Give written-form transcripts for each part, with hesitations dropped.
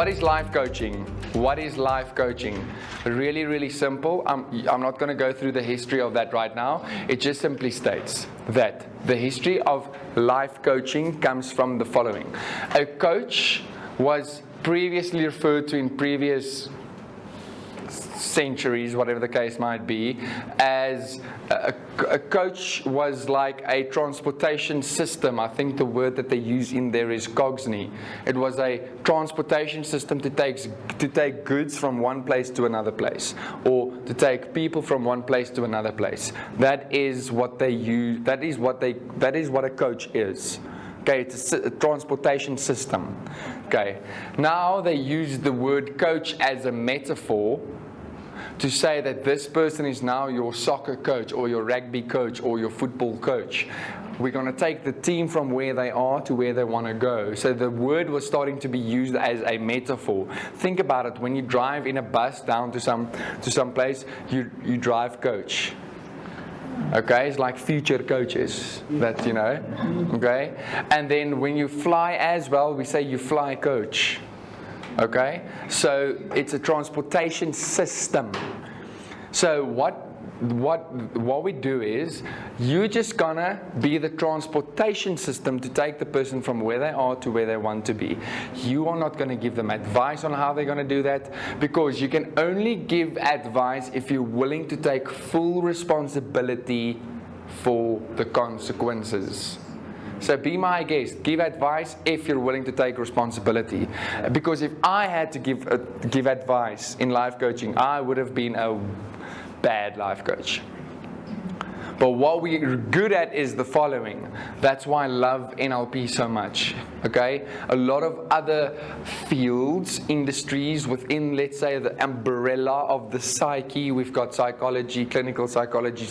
what is life coaching? What is life coaching? Really, really simple. I'm not going to go through the history of that right now. It just simply states that the history of life coaching comes from the following. A coach was previously referred to in previous centuries, whatever the case might be, as a coach was like a transportation system. I think the word that they use in there is cogsney. It was a transportation system to take goods from one place to another place, or to take people from one place to another place. That is what they use. That is what a coach is. Okay, it's a transportation system. Okay, now they use the word coach as a metaphor to say that this person is now your soccer coach or your rugby coach or your football coach. We're going to take the team from where they are to where they want to go. So the word was starting to be used as a metaphor. Think about it. When you drive in a bus down to some place, you drive coach. Okay, it's like future coaches, that, you know. Okay, and then when you fly as well, we say you fly coach. Okay, so it's a transportation system. So what we do is, you're just gonna be the transportation system to take the person from where they are to where they want to be. You are not gonna give them advice on how they're gonna do that, because you can only give advice if you're willing to take full responsibility for the consequences. So be my guest. Give advice if you're willing to take responsibility. Because if I had to give advice in life coaching, I would have been a bad life coach. But what we're good at is the following. That's why I love NLP so much. Okay? A lot of other fields, industries within, let's say, the umbrella of the psyche. We've got psychology, clinical psychology,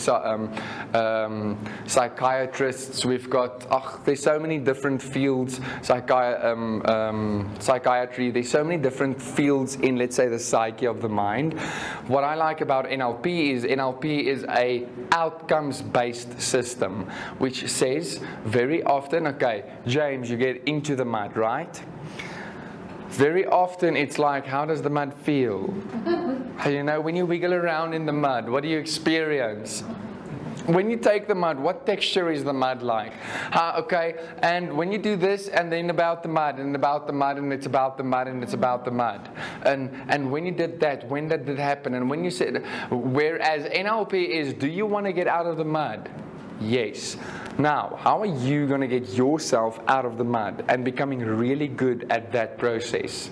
psychiatrists. We've got, there's so many different fields, psychiatry. There's so many different fields in, let's say, the psyche of the mind. What I like about NLP is a outcomes-based system, which says very often, okay, James, you get into the mud, right? Very often it's like, how does the mud feel? You know, when you wiggle around in the mud, what do you experience? When you take the mud, what texture is the mud like? Okay, and when you do this, and then about the mud, and about the mud, and it's about the mud, and it's about the mud. And when you did that, when did it happen? And when you said, whereas NLP is, do you want to get out of the mud? Yes. Now, how are you going to get yourself out of the mud and becoming really good at that process?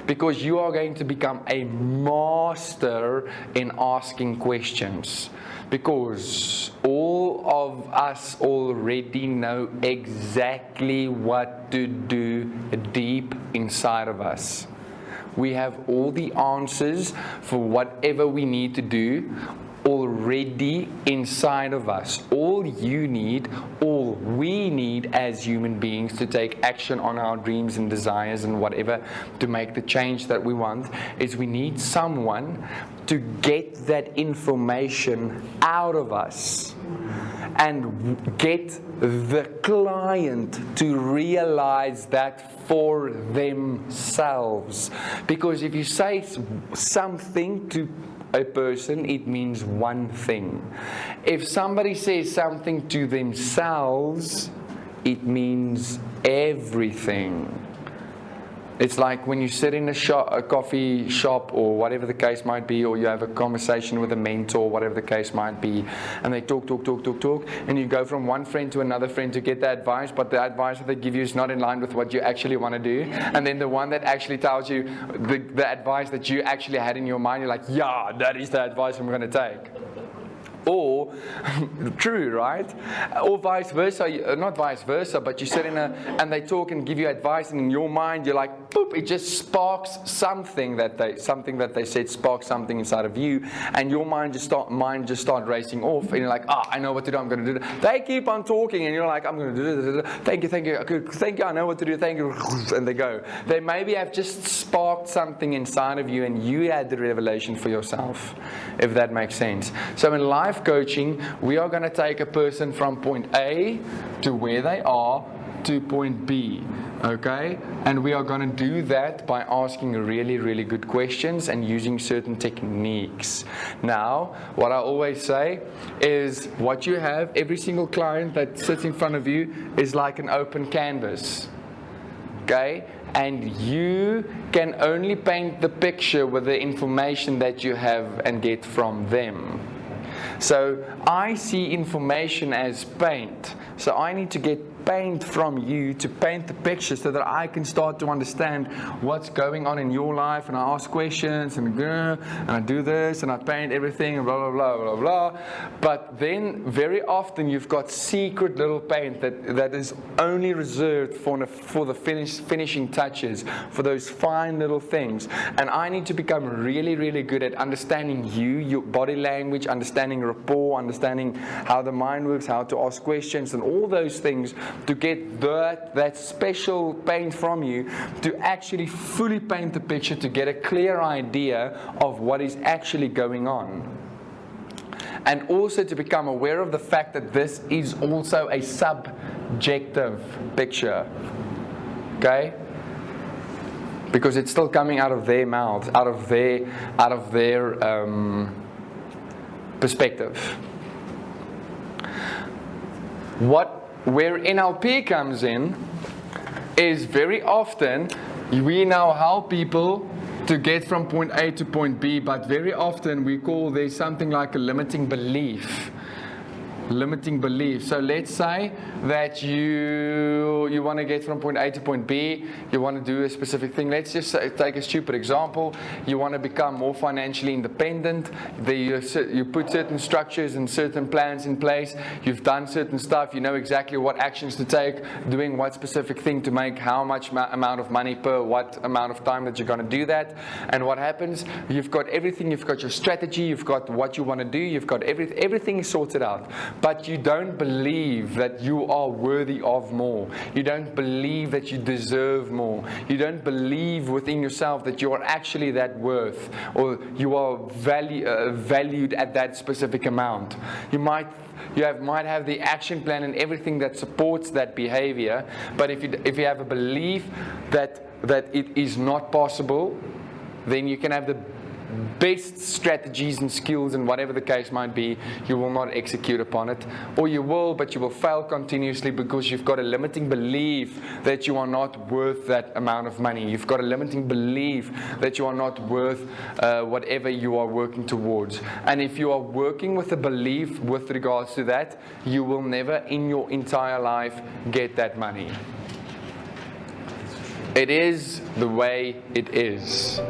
Because you are going to become a master in asking questions. Because all of us already know exactly what to do deep inside of us. We have all the answers for whatever we need to do already inside of us. All we need as human beings to take action on our dreams and desires and whatever, to make the change that we want, is we need someone to get that information out of us and get the client to realize that for themselves. Because if you say something to a person, it means one thing. If somebody says something to themselves, it means everything. It's like when you sit in a coffee shop or whatever the case might be, or you have a conversation with a mentor, whatever the case might be, and they talk, and you go from one friend to another friend to get the advice, but the advice that they give you is not in line with what you actually want to do. And then the one that actually tells you the advice that you actually had in your mind, you're like, yeah, that is the advice I'm going to take. Or, true, right? Or vice versa, not vice versa, but you sit and they talk and give you advice, and in your mind you're like, boop, it just sparks something that they said sparks something inside of you, and your mind just start racing off, and you're like, I know what to do, I'm going to do that. They keep on talking, and you're like, I'm going to do this, thank you, I know what to do, thank you, and they go. They maybe have just sparked something inside of you, and you had the revelation for yourself, if that makes sense. So in life coaching, we are going to take a person from point A to where they are to point B. Okay? And we are going to do that by asking really, really good questions and using certain techniques. Now, what I always say is what you have, every single client that sits in front of you is like an open canvas. Okay? And you can only paint the picture with the information that you have and get from them. So I see information as paint. So I need to get paint from you to paint the picture so that I can start to understand what's going on in your life, and I ask questions and I do this and I paint everything and blah, blah, blah, blah, blah. But then very often you've got secret little paint that is only reserved for the finishing touches, for those fine little things. And I need to become really, really good at understanding you, your body language, understanding rapport, understanding how the mind works, how to ask questions and all those things, to get that special paint from you to actually fully paint the picture, to get a clear idea of what is actually going on. And also to become aware of the fact that this is also a subjective picture. Okay? Because it's still coming out of their mouth, out of their perspective. Where NLP comes in is very often we now help people to get from point A to point B, but very often we call there something like a limiting belief. Limiting belief. So let's say that you want to get from point A to point B, you want to do a specific thing. Let's just take a stupid example. You want to become more financially independent. You put certain structures and certain plans in place. You've done certain stuff. You know exactly what actions to take, doing what specific thing to make how much amount of money per what amount of time that you're going to do that. And what happens? You've got everything. You've got your strategy. You've got what you want to do. You've got everything is sorted out. But you don't believe that you are worthy of more. You don't believe that you deserve more. You don't believe within yourself that you are actually that worth, or you are valued at that specific amount. You might have the action plan and everything that supports that behavior, but if you have a belief that it is not possible, then you can have the best strategies and skills and whatever the case might be, you will not execute upon it. Or you will, but you will fail continuously because you've got a limiting belief that you are not worth that amount of money. You've got a limiting belief that you are not worth whatever you are working towards. And if you are working with a belief with regards to that, you will never in your entire life get that money. It is the way it is.